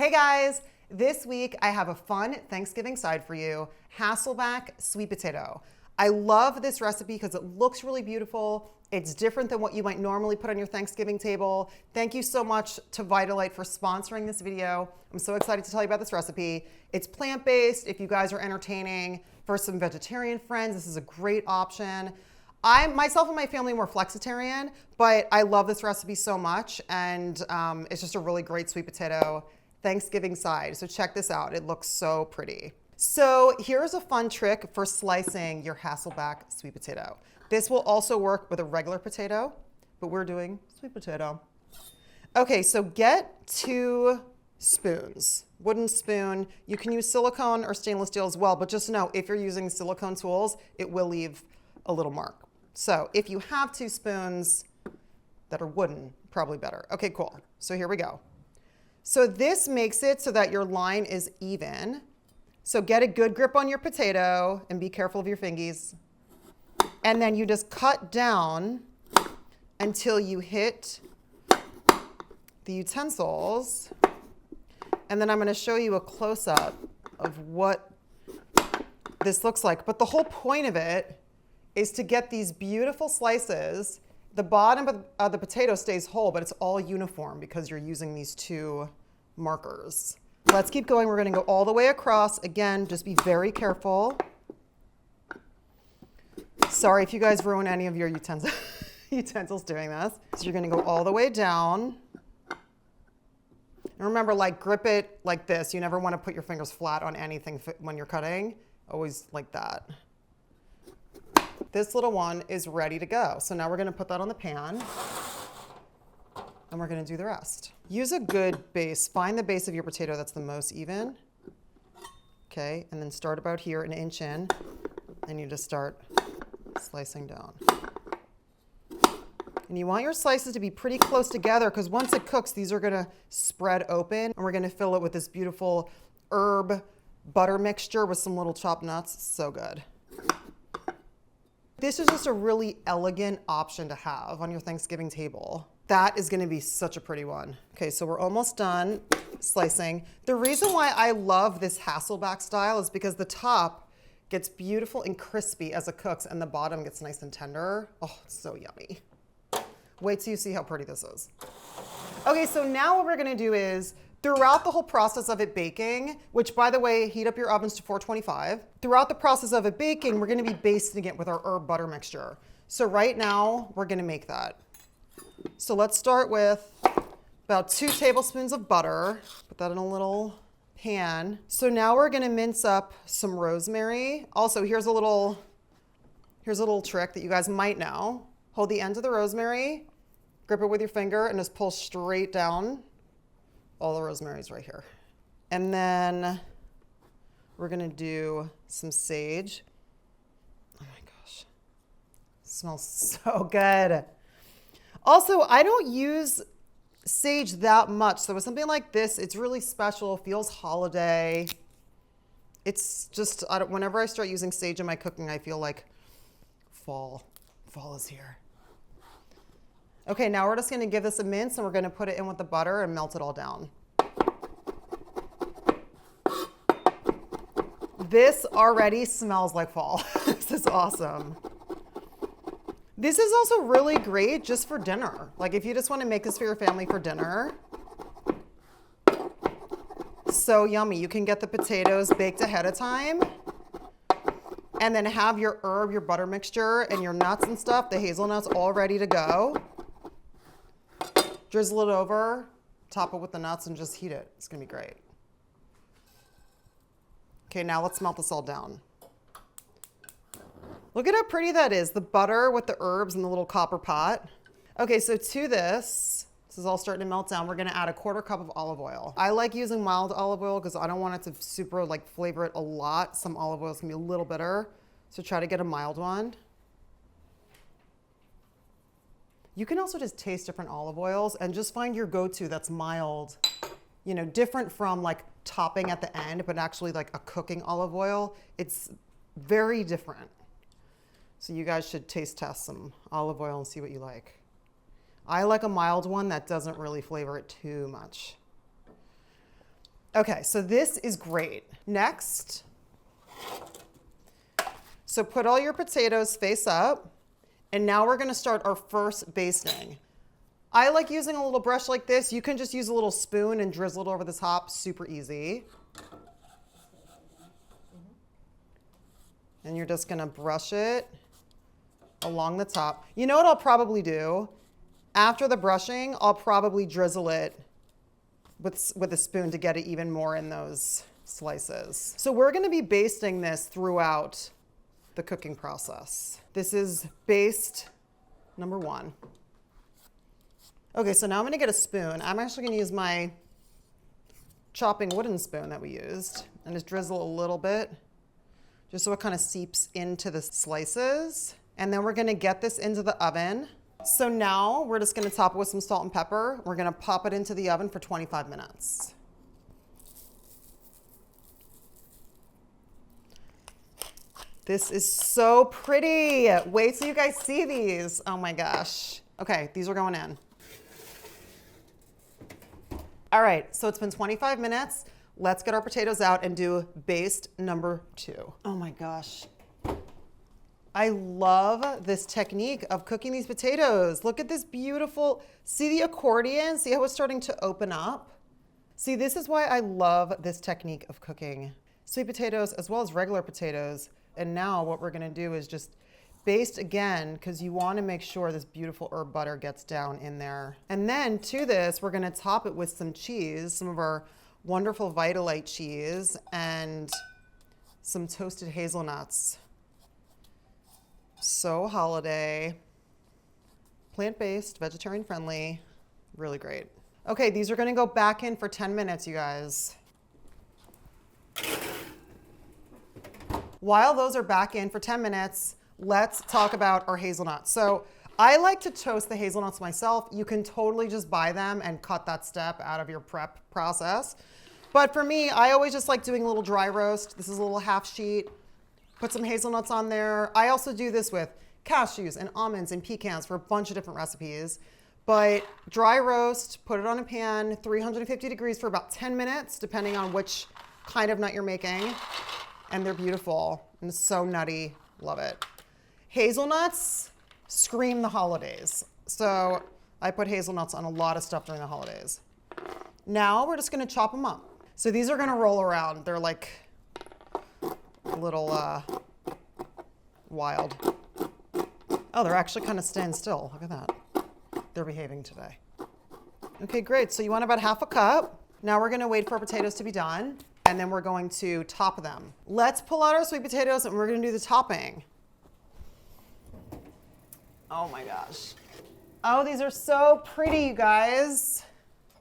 Hey guys, this week I have a fun Thanksgiving side for you, Hasselback sweet potato. I love this recipe because it looks really beautiful. It's different than what you might normally put on your Thanksgiving table. Thank you so much to Vitalite for sponsoring this video. I'm so excited to tell you about this recipe. It's plant-based. If you guys are entertaining for some vegetarian friends, this is a great option. I myself and my family were flexitarian, but I love this recipe so much, and it's just a really great sweet potato Thanksgiving side. So check this out. It looks so pretty. So here's a fun trick for slicing your Hasselback sweet potato. This will also work with a regular potato, but we're doing sweet potato. Okay, so get 2 spoons, wooden spoon. You can use silicone or stainless steel as well, but just know if you're using silicone tools, it will leave a little mark. So if you have 2 spoons that are wooden, probably better. Okay, cool. So here we go. So this makes it so that your line is even. So get a good grip on your potato and be careful of your fingies. And then you just cut down until you hit the utensils. And then I'm going to show you a close-up of what this looks like. But the whole point of it is to get these beautiful slices. The bottom of the potato stays whole, but it's all uniform because you're using these 2 markers. Let's keep going. We're going to go all the way across. Again, just be very careful. Sorry if you guys ruin any of your utensils doing this. So you're going to go all the way down. And remember, like, grip it like this. You never want to put your fingers flat on anything when you're cutting. Always like that. This little one is ready to go. So now we're going to put that on the pan. And we're going to do the rest. Use a good base. Find the base of your potato that's the most even. Okay, and then start about here, an inch in, and you just start slicing down. And you want your slices to be pretty close together because once it cooks, these are going to spread open, and we're going to fill it with this beautiful herb butter mixture with some little chopped nuts. So good. This is just a really elegant option to have on your Thanksgiving table. That is going to be such a pretty one. Okay, so we're almost done slicing. The reason why I love this Hasselback style is because the top gets beautiful and crispy as it cooks and the bottom gets nice and tender. Oh, it's so yummy. Wait till you see how pretty this is. Okay, so now what we're going to do is throughout the whole process of it baking, which by the way, heat up your ovens to 425. Throughout the process of it baking, we're going to be basting it with our herb butter mixture. So right now, we're going to make that. So let's start with about 2 tablespoons of butter. Put that in a little pan. So now we're going to mince up some rosemary. Also, here's a little trick that you guys might know. Hold the end of the rosemary, grip it with your finger, and just pull straight down. All the rosemary's right here. And then we're going to do some sage. Oh my gosh. It smells so good. Also, I don't use sage that much. So with something like this, it's really special, feels holiday. It's just, whenever I start using sage in my cooking, I feel like fall. Fall is here. Okay, now we're just going to give this a mince and we're going to put it in with the butter and melt it all down. This already smells like fall. This is awesome. This is also really great just for dinner. Like if you just want to make this for your family for dinner. So yummy. You can get the potatoes baked ahead of time and then have your herb, your butter mixture, and your nuts and stuff, the hazelnuts, all ready to go. Drizzle it over, top it with the nuts, and just heat it. It's going to be great. Okay, now let's melt this all down. Look at how pretty that is. The butter with the herbs in the little copper pot. Okay, so to this is all starting to melt down. We're gonna add a 1/4 cup of olive oil. I like using mild olive oil because I don't want it to super like flavor it a lot. Some olive oils can be a little bitter, so try to get a mild one. You can also just taste different olive oils and just find your go-to that's mild, you know, different from like topping at the end, but actually like a cooking olive oil. It's very different. So you guys should taste test some olive oil and see what you like. I like a mild one that doesn't really flavor it too much. Okay, so this is great. Next, so put all your potatoes face up, and now we're gonna start our first basting. I like using a little brush like this. You can just use a little spoon and drizzle it over the top, super easy. And you're just gonna brush it along the top. You know what I'll probably do? After the brushing, I'll probably drizzle it with a spoon to get it even more in those slices. So we're gonna be basting this throughout the cooking process. This is baste number 1. Okay, so now I'm gonna get a spoon. I'm actually gonna use my chopping wooden spoon that we used and just drizzle a little bit, just so it kind of seeps into the slices. And then we're gonna get this into the oven. So now we're just gonna top it with some salt and pepper. We're gonna pop it into the oven for 25 minutes. This is so pretty. Wait till you guys see these. Oh my gosh. Okay, these are going in. All right, so it's been 25 minutes. Let's get our potatoes out and do baste number 2. Oh my gosh. I love this technique of cooking these potatoes. Look at this beautiful, see the accordion? See how it's starting to open up? See, this is why I love this technique of cooking sweet potatoes as well as regular potatoes. And now what we're gonna do is just baste again, because you want to make sure this beautiful herb butter gets down in there. And then to this, we're going to top it with some cheese, some of our wonderful Vitalite cheese, and some toasted hazelnuts. So holiday, plant-based, vegetarian friendly, really great. Okay, these are going to go back in for 10 minutes, you guys. While those are back in for 10 minutes, let's talk about our hazelnuts. So I like to toast the hazelnuts myself. You can totally just buy them and cut that step out of your prep process. But for me, I always just like doing a little dry roast. This is a little half sheet. Put some hazelnuts on there. I also do this with cashews and almonds and pecans for a bunch of different recipes. But dry roast, put it on a pan, 350 degrees for about 10 minutes, depending on which kind of nut you're making. And they're beautiful and so nutty. Love it. Hazelnuts scream the holidays. So I put hazelnuts on a lot of stuff during the holidays. Now we're just gonna chop them up. So these are gonna roll around. They're like a little wild. Oh, they're actually kind of staying still. Look at that. They're behaving today. Okay, great. So you want about half a cup. Now we're gonna wait for our potatoes to be done, and then we're going to top them. Let's pull out our sweet potatoes and we're gonna do the topping. Oh my gosh. Oh, these are so pretty, you guys.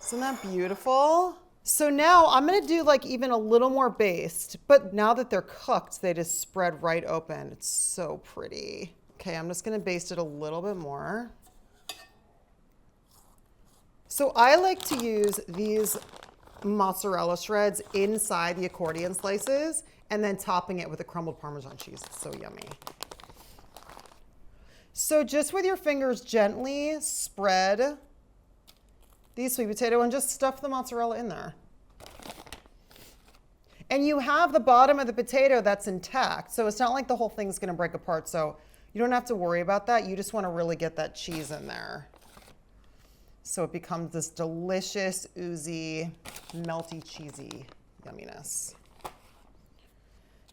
Isn't that beautiful? So now I'm gonna do like even a little more baste, but now that they're cooked, they just spread right open. It's so pretty. Okay, I'm just gonna baste it a little bit more. So I like to use these mozzarella shreds inside the accordion slices and then topping it with a crumbled Parmesan cheese. It's so yummy. So just with your fingers gently spread these sweet potato and just stuff the mozzarella in there. And you have the bottom of the potato that's intact, so it's not like the whole thing's gonna break apart, so you don't have to worry about that. You just wanna really get that cheese in there. So it becomes this delicious, oozy, melty, cheesy yumminess.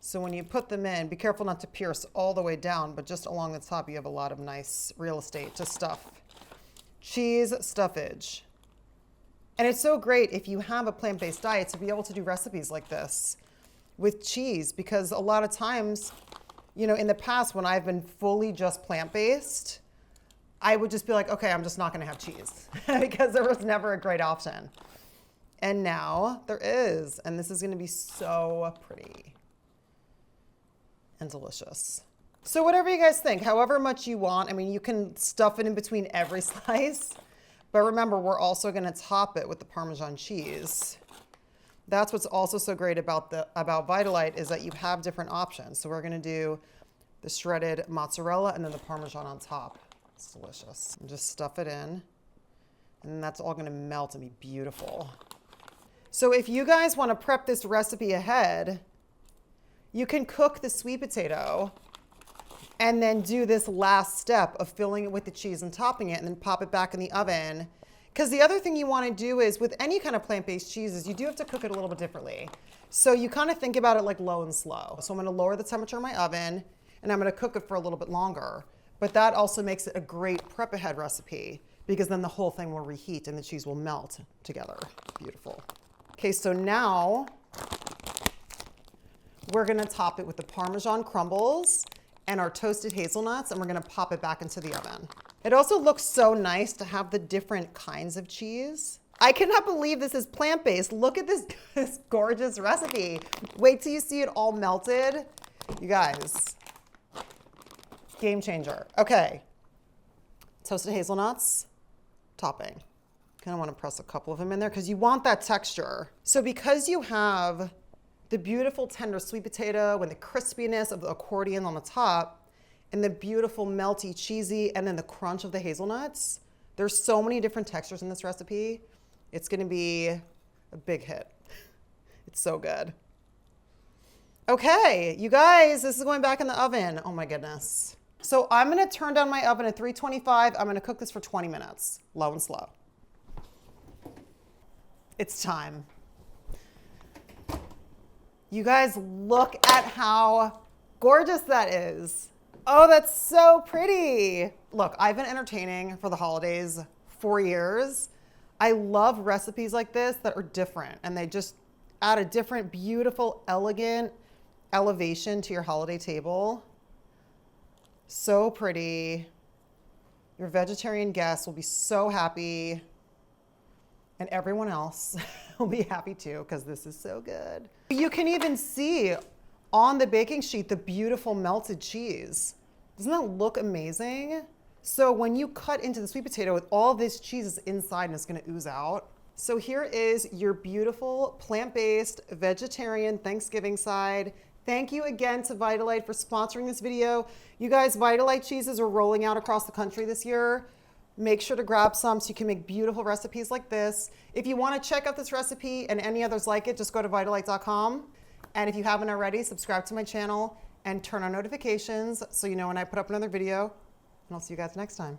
So when you put them in, be careful not to pierce all the way down, but just along the top, you have a lot of nice real estate to stuff. Cheese stuffage. And it's so great if you have a plant-based diet to be able to do recipes like this with cheese, because a lot of times, you know, in the past when I've been fully just plant-based, I would just be like, okay, I'm just not gonna have cheese because there was never a great option. And now there is, and this is gonna be so pretty and delicious. So whatever you guys think, however much you want, I mean, you can stuff it in between every slice, but remember, we're also gonna top it with the Parmesan cheese. That's what's also so great about Vitalite is that you have different options. So we're gonna do the shredded mozzarella and then the Parmesan on top. It's delicious. And just stuff it in, and that's all gonna melt and be beautiful. So if you guys want to prep this recipe ahead, you can cook the sweet potato and then do this last step of filling it with the cheese and topping it and then pop it back in the oven. Because the other thing you want to do is with any kind of plant-based cheeses, you do have to cook it a little bit differently. So you kind of think about it like low and slow. So I'm going to lower the temperature of my oven and I'm going to cook it for a little bit longer. But that also makes it a great prep ahead recipe because then the whole thing will reheat and the cheese will melt together. Beautiful. Okay, so now we're going to top it with the Parmesan crumbles and our toasted hazelnuts, and we're going to pop it back into the oven. It also looks so nice to have the different kinds of cheese. I cannot believe this is plant-based. Look at this gorgeous recipe. Wait till you see it all melted. You guys, game changer. Okay, toasted hazelnuts, topping. Kind of want to press a couple of them in there because you want that texture. So because you have the beautiful tender sweet potato and the crispiness of the accordion on the top and the beautiful melty cheesy and then the crunch of the hazelnuts, there's so many different textures in this recipe. It's going to be a big hit. It's so good. Okay, you guys, this is going back in the oven. Oh my goodness. So I'm going to turn down my oven at 325. I'm going to cook this for 20 minutes, low and slow. It's time. You guys, look at how gorgeous that is. Oh, that's so pretty. Look, I've been entertaining for the holidays for years. I love recipes like this that are different and they just add a different, beautiful, elegant elevation to your holiday table. So pretty. Your vegetarian guests will be so happy and everyone else will be happy too because this is so good. You can even see on the baking sheet the beautiful melted cheese. Doesn't that look amazing? So when you cut into the sweet potato with all this cheese is inside and it's gonna ooze out. So here is your beautiful plant-based vegetarian Thanksgiving side. Thank you again to Vitalite for sponsoring this video. You guys, Vitalite cheeses are rolling out across the country this year. Make sure to grab some so you can make beautiful recipes like this. If you want to check out this recipe and any others like it, just go to Vitalite.com. And if you haven't already, subscribe to my channel and turn on notifications so you know when I put up another video. And I'll see you guys next time.